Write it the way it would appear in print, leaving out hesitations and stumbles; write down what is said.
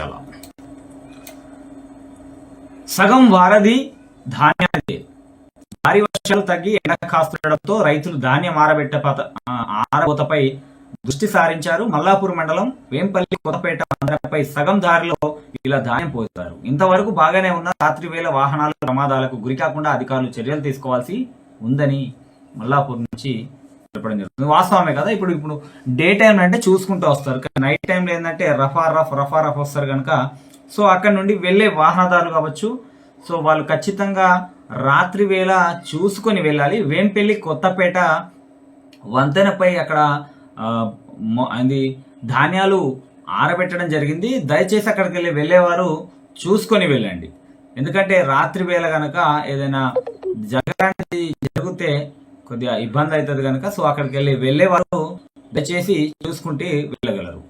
విషయాలు. సగం వారధి ధాన్యాలదే. భారీ వర్షాలు తగ్గి ఎండ కాస్తుండటంతో రైతులు ధాన్యం ఆరబోతపై దృష్టి సారించారు. మల్లాపూర్ మండలం వేంపల్లి కొత్తపేట వంతెనపై సగం దారిలో ఇలా ధాన్యం పోస్తారు. ఇంతవరకు బాగానే ఉన్న రాత్రి వేళ వాహనాలు ప్రమాదాలకు గురికాకుండా అధికారులు చర్యలు తీసుకోవాల్సి ఉందని మల్లాపూర్ నుంచి చెప్పడం జరుగుతుంది. వాస్తవమే కదా. ఇప్పుడు డే టైం అంటే చూసుకుంటూ వస్తారు, కానీ నైట్ టైంలో ఏంటంటే రఫా రఫ్ వస్తారు కనుక సో అక్కడ నుండి వెళ్ళే వాహనదారులు కావచ్చు, సో వాళ్ళు ఖచ్చితంగా రాత్రి వేళ చూసుకొని వెళ్ళాలి. వేంపల్లి కొత్తపేట వంతెనపై అక్కడ ధాన్యాలు ఆరబెట్టడం జరిగింది. దయచేసి అక్కడికి వెళ్ళేవారు చూసుకొని వెళ్ళండి. ఎందుకంటే రాత్రి వేళ కనుక ఏదైనా జరిగితే కొద్దిగా ఇబ్బంది అవుతుంది కనుక సో అక్కడికి వెళ్ళేవారు దయచేసి చూసుకుంటే వెళ్ళగలరు.